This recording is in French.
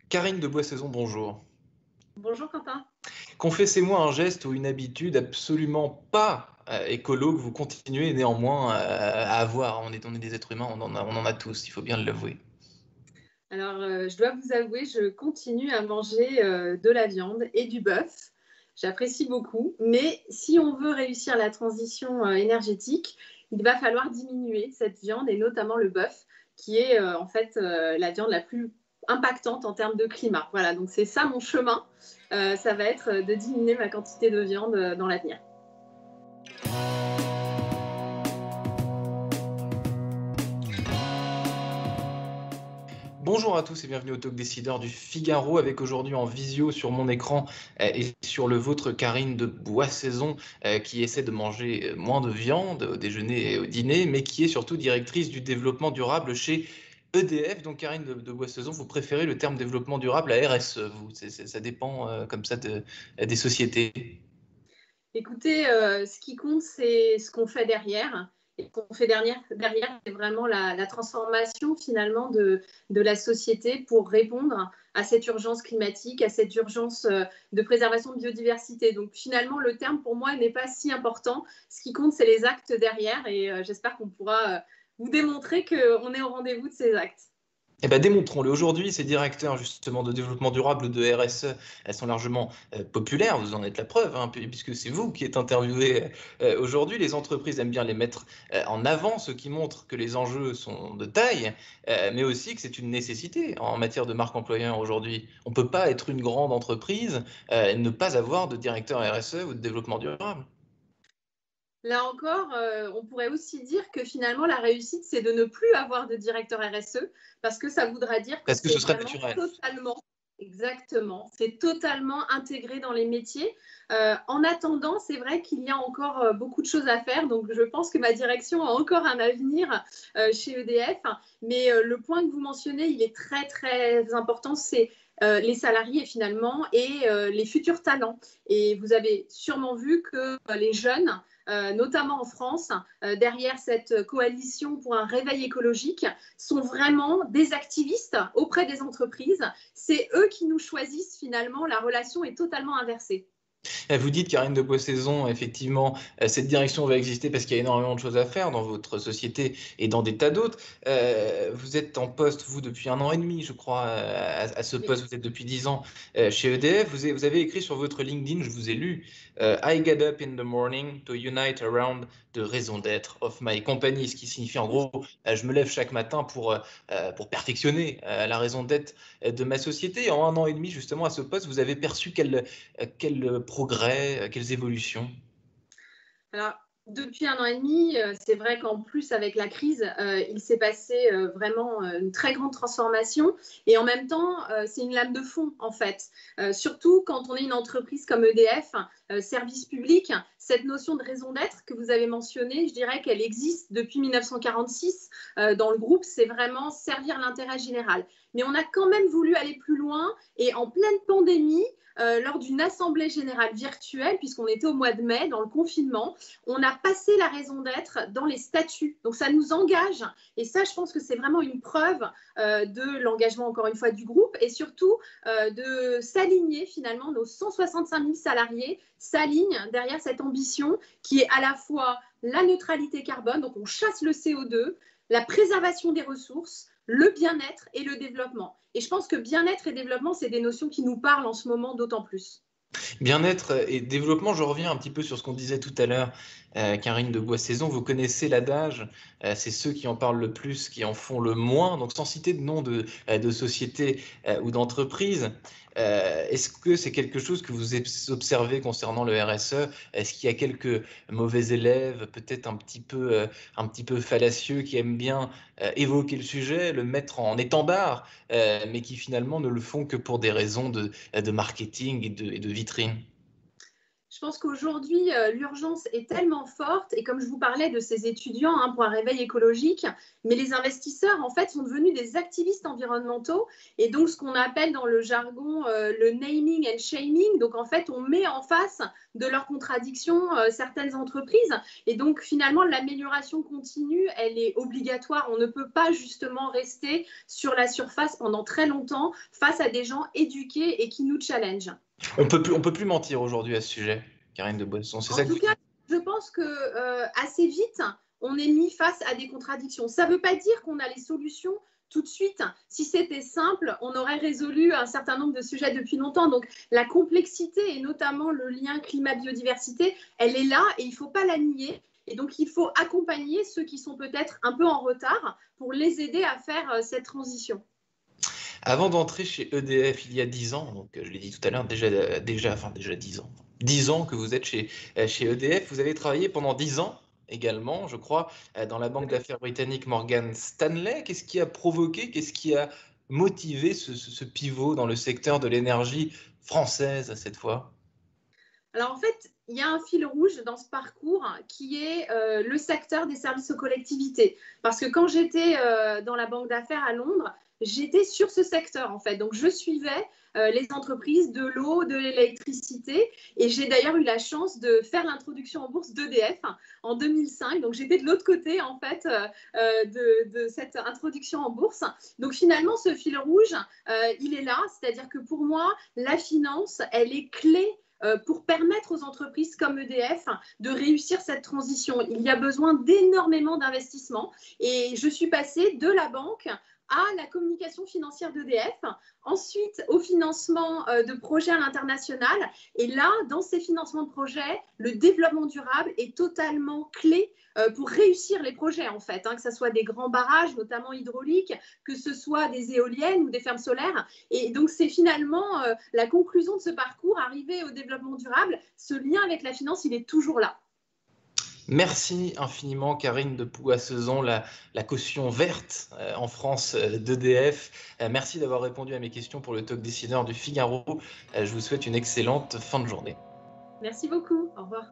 Karine de Boissaison, bonjour. Bonjour Quentin. Confessez-moi un geste ou une habitude absolument pas écolo que vous continuez néanmoins à avoir. On est des êtres humains, on en a tous, il faut bien l'avouer. Alors, je dois vous avouer, je continue à manger de la viande et du bœuf. J'apprécie beaucoup, mais si on veut réussir la transition énergétique, il va falloir diminuer cette viande et notamment le bœuf, qui est en fait la viande la plus impactante en termes de climat. Voilà, donc c'est ça mon chemin. Ça va être de diminuer ma quantité de viande dans l'avenir. Bonjour à tous et bienvenue au Talk Décideur du Figaro avec aujourd'hui en visio sur mon écran et sur le vôtre Karine de Boissaison qui essaie de manger moins de viande au déjeuner et au dîner mais qui est surtout directrice du développement durable chez EDF. Donc Karine de Boissaison, vous préférez le terme développement durable à RSE, vous, ça dépend comme ça des sociétés. Écoutez, ce qui compte, c'est ce qu'on fait derrière. Et ce qu'on fait derrière c'est vraiment la transformation finalement de la société pour répondre à cette urgence climatique, à cette urgence de préservation de biodiversité. Donc finalement, le terme pour moi n'est pas si important. Ce qui compte, c'est les actes derrière et j'espère qu'on pourra vous démontrer qu'on est au rendez-vous de ces actes. Eh ben, démontrons-le. Aujourd'hui, ces directeurs justement de développement durable ou de RSE, elles sont largement populaires. Vous en êtes la preuve, hein, puisque c'est vous qui êtes interviewé aujourd'hui. Les entreprises aiment bien les mettre en avant, ce qui montre que les enjeux sont de taille, mais aussi que c'est une nécessité en matière de marque employeur aujourd'hui. On ne peut pas être une grande entreprise et ne pas avoir de directeur RSE ou de développement durable. Là encore, on pourrait aussi dire que finalement, la réussite, c'est de ne plus avoir de directeur RSE, parce que ça voudra dire que Parce que c'est ce serait vraiment naturel. totalement, exactement, c'est totalement intégré dans les métiers. En attendant, c'est vrai qu'il y a encore beaucoup de choses à faire, donc je pense que ma direction a encore un avenir chez EDF, mais le point que vous mentionnez, il est très, très important, c'est les salariés finalement et les futurs talents. Et vous avez sûrement vu que les jeunes notamment en France, derrière cette coalition pour un réveil écologique, sont vraiment des activistes auprès des entreprises. C'est eux qui nous choisissent finalement. La relation est totalement inversée. Vous dites, Karine de Boissaison, effectivement, cette direction va exister parce qu'il y a énormément de choses à faire dans votre société et dans des tas d'autres. Vous êtes en poste, vous, depuis 1 an et demi, je crois, à ce Oui. poste. Vous êtes depuis 10 ans chez EDF. Vous avez écrit sur votre LinkedIn, je vous ai lu, I get up in the morning to unite around the raison d'être of my company, ce qui signifie en gros, je me lève chaque matin pour perfectionner la raison d'être de ma société. En 1 an et demi, justement, à ce poste, vous avez perçu quel progrès, quelles évolutions? Alors, depuis 1 an et demi, c'est vrai qu'en plus, avec la crise, il s'est passé vraiment une très grande transformation. Et en même temps, c'est une lame de fond, en fait. Surtout quand on est une entreprise comme EDF, service public, cette notion de raison d'être que vous avez mentionnée, je dirais qu'elle existe depuis 1946 dans le groupe. C'est vraiment servir l'intérêt général. Mais on a quand même voulu aller plus loin. Et en pleine pandémie, lors d'une assemblée générale virtuelle, puisqu'on était au mois de mai, dans le confinement, on a passé la raison d'être dans les statuts. Donc ça nous engage. Et ça, je pense que c'est vraiment une preuve de l'engagement, encore une fois, du groupe et surtout de s'aligner finalement. Nos 165 000 salariés s'alignent derrière cette ambition qui est à la fois la neutralité carbone, donc on chasse le CO2, la préservation des ressources, le bien-être et le développement. Et je pense que bien-être et développement, c'est des notions qui nous parlent en ce moment d'autant plus. Bien-être et développement, je reviens un petit peu sur ce qu'on disait tout à l'heure, Karine de Boissaison, vous connaissez l'adage, c'est ceux qui en parlent le plus, qui en font le moins, donc sans citer de nom de société ou d'entreprise. Est-ce que c'est quelque chose que vous observez concernant le RSE? Est-ce qu'il y a quelques mauvais élèves, peut-être un petit peu fallacieux, qui aiment bien évoquer le sujet, le mettre en étendard, mais qui finalement ne le font que pour des raisons de marketing et de vitrine? Je pense qu'aujourd'hui, l'urgence est tellement forte, et comme je vous parlais de ces étudiants pour un réveil écologique, mais les investisseurs, en fait, sont devenus des activistes environnementaux, et donc ce qu'on appelle dans le jargon le naming and shaming. Donc, en fait, on met en face de leurs contradictions certaines entreprises, et donc finalement, l'amélioration continue, elle est obligatoire. On ne peut pas justement rester sur la surface pendant très longtemps face à des gens éduqués et qui nous challengent. On peut plus mentir aujourd'hui à ce sujet, Karine de Boisson. C'est En ça que tout vous cas, dites. je pense que assez vite, on est mis face à des contradictions. Ça ne veut pas dire qu'on a les solutions tout de suite. Si c'était simple, on aurait résolu un certain nombre de sujets depuis longtemps. Donc la complexité, et notamment le lien climat-biodiversité, elle est là et il ne faut pas la nier. Et donc il faut accompagner ceux qui sont peut-être un peu en retard pour les aider à faire cette transition. Avant d'entrer chez EDF il y a 10 ans, donc je l'ai dit tout à l'heure, déjà 10 ans. 10 ans que vous êtes chez EDF. Vous avez travaillé pendant 10 ans également, je crois, dans la banque d'affaires britannique Morgan Stanley. Qu'est-ce qui a provoqué, qu'est-ce qui a motivé ce pivot dans le secteur de l'énergie française cette fois? Alors en fait, il y a un fil rouge dans ce parcours qui est le secteur des services aux collectivités. Parce que quand j'étais dans la banque d'affaires à Londres, j'étais sur ce secteur en fait. Donc je suivais les entreprises de l'eau, de l'électricité. Et j'ai d'ailleurs eu la chance de faire l'introduction en bourse d'EDF en 2005. Donc j'étais de l'autre côté en fait de cette introduction en bourse. Donc finalement, ce fil rouge, il est là. C'est-à-dire que pour moi, la finance, elle est clé pour permettre aux entreprises comme EDF de réussir cette transition. Il y a besoin d'énormément d'investissements, et je suis passée de la banque à la communication financière d'EDF, ensuite au financement de projets à l'international. Et là, dans ces financements de projets, le développement durable est totalement clé pour réussir les projets, en fait, que ce soit des grands barrages, notamment hydrauliques, que ce soit des éoliennes ou des fermes solaires. Et donc, c'est finalement la conclusion de ce parcours, arrivé au développement durable. Ce lien avec la finance, il est toujours là. Merci infiniment, Karine de Pouassezon, la caution verte en France d'EDF. Merci d'avoir répondu à mes questions pour le Talk Décideur du Figaro. Je vous souhaite une excellente fin de journée. Merci beaucoup. Au revoir.